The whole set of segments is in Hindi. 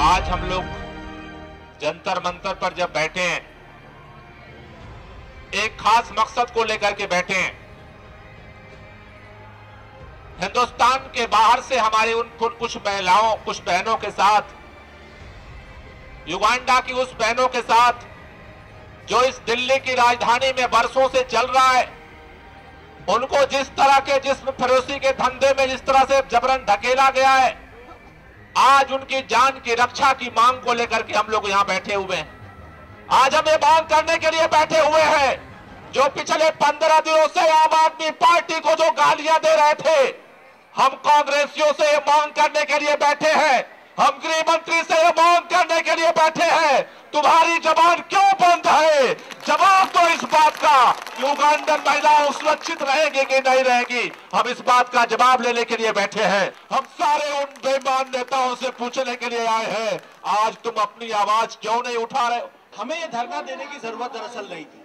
आज हम लोग जंतर मंतर पर जब बैठे हैं, एक खास मकसद को लेकर के बैठे हैं। हिंदुस्तान के बाहर से हमारे उन कुछ महिलाओं, कुछ बहनों के साथ, युगांडा की उस बहनों के साथ जो इस दिल्ली की राजधानी में बरसों से चल रहा है, उनको जिस तरह के जिस्म फरोशी के धंधे में जिस तरह से जबरन धकेला गया है, आज उनकी जान की रक्षा की मांग को लेकर के हम लोग यहां बैठे हुए हैं। आज हम ये मांग करने के लिए बैठे हुए हैं, जो पिछले 15 दिनों से आम आदमी पार्टी को जो गालियां दे रहे थे, हम कांग्रेसियों से ये मांग करने के लिए बैठे हैं, हम गृह मंत्री से ये मांग करने के लिए बैठे हैं, तुम्हारी जबान क्यों बंद है? जवाब दो इस बात का। युगांडन महिलाएं सुरक्षित रहेगी कि नहीं रहेगी, हम इस बात का जवाब लेने के लिए बैठे हैं। हम सारे उन बेईमान नेताओं से पूछने के लिए आए हैं, आज तुम अपनी आवाज क्यों नहीं उठा रहे हो? हमें ये धरना देने की जरूरत दरअसल नहीं थी,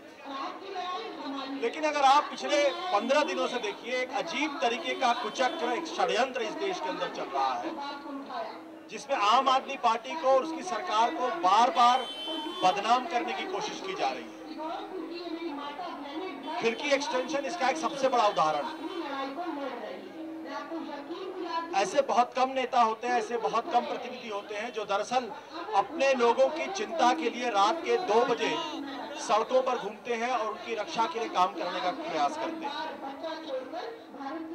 लेकिन अगर आप पिछले 15 दिनों से देखिए, एक अजीब तरीके का कुचक्र, एक षड्यंत्र इस देश के अंदर चल रहा है, जिसमें आम आदमी पार्टी को और उसकी सरकार को बार बार बदनाम करने की कोशिश की जा रही है। खिड़की एक्सटेंशन इसका एक सबसे बड़ा उदाहरण है। ऐसे बहुत कम नेता होते हैं, ऐसे बहुत कम प्रतिनिधि होते हैं जो दरअसल अपने लोगों की चिंता के लिए रात के 2 बजे सड़कों पर घूमते हैं और उनकी रक्षा के लिए काम करने का प्रयास करते हैं।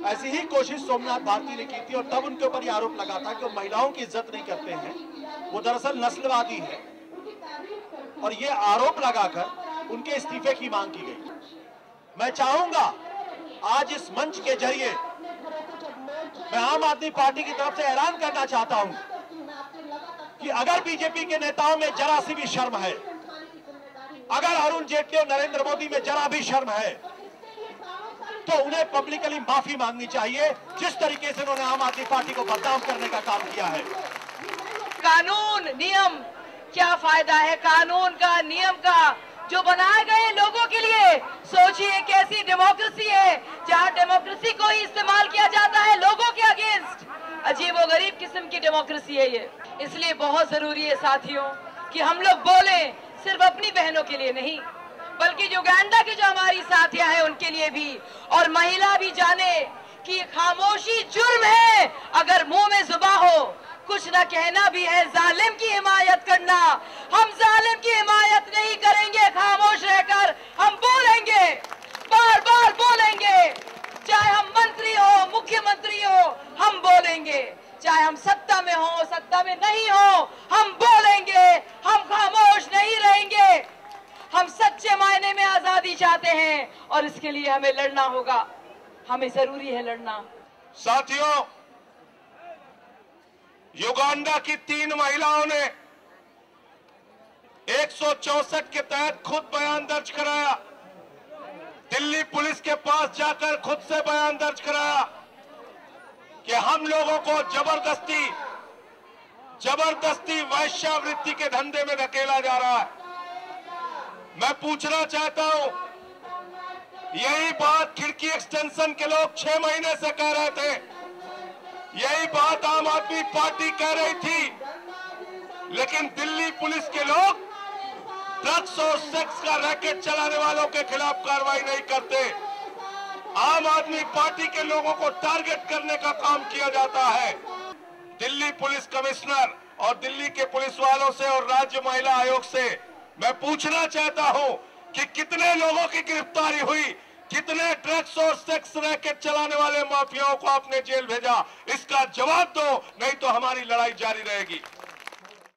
ऐसी ही कोशिश सोमनाथ भारती ने की थी और तब उनके ऊपर यह आरोप लगा था कि वो महिलाओं की इज्जत नहीं करते हैं, वो दरअसल नस्लवादी है, और ये आरोप लगाकर उनके इस्तीफे की मांग की गई। मैं चाहूंगा आज इस मंच के जरिए मैं आम आदमी पार्टी की तरफ से ऐलान करना चाहता हूं कि अगर बीजेपी के नेताओं में जरा सी भी शर्म है, अगर अरुण जेटली और नरेंद्र मोदी में जरा भी शर्म है, तो उन्हें पब्लिकली माफी मांगनी चाहिए, जिस तरीके से उन्होंने आम आदमी पार्टी को बदनाम करने का काम किया है। कानून नियम क्या फायदा है? कानून का, नियम का जो बनाए गए लोगों के लिए, सोचिए कैसी डेमोक्रेसी है जहां डेमोक्रेसी को ही इस्तेमाल किया जाता है लोगों के अगेंस्ट। अजीबोगरीब किस्म की डेमोक्रेसी है ये। इसलिए बहुत जरूरी है साथियों कि हम लोग बोले, सिर्फ अपनी बहनों के लिए नहीं, बल्कि युगांडा की जो हमारी साथियां हैं उनके लिए भी, और महिला भी जाने कि खामोशी जुर्म है अगर मुंह में जुबान हो। कुछ न कहना भी है जालिम की हिमायत करना। हम जालिम की हिमायत नहीं करेंगे, खामोश रहकर हम बोलेंगे, बार बार बोलेंगे। चाहे हम मंत्री हो, मुख्यमंत्री हो, हम बोलेंगे। चाहे हम सत्ता में हो, सत्ता में नहीं हो, हम बोलेंगे। हम खामोश नहीं रहेंगे। हम सच्चे मायने में आजादी चाहते हैं और इसके लिए हमें लड़ना होगा, हमें जरूरी है लड़ना। साथियों, युगांडा की 3 महिलाओं ने 164 के तहत खुद बयान दर्ज कराया, दिल्ली पुलिस के पास जाकर खुद से बयान दर्ज कराया कि हम लोगों को जबरदस्ती वैश्यावृत्ति के धंधे में धकेला जा रहा है। मैं पूछना चाहता हूं, यही बात खिड़की एक्सटेंशन के लोग 6 महीने से कह रहे थे, यही बात आम आदमी पार्टी कह रही थी, लेकिन दिल्ली पुलिस के लोग ड्रग्स और सेक्स का रैकेट चलाने वालों के खिलाफ कार्रवाई नहीं करते। आम आदमी पार्टी के लोगों को टारगेट करने का काम किया जाता है। दिल्ली पुलिस कमिश्नर और दिल्ली के पुलिस वालों से और राज्य महिला आयोग से मैं पूछना चाहता हूं कि कितने लोगों की गिरफ्तारी हुई, कितने ड्रग्स और सेक्स रैकेट चलाने वाले माफियाओं को आपने जेल भेजा? इसका जवाब दो, नहीं तो हमारी लड़ाई जारी रहेगी।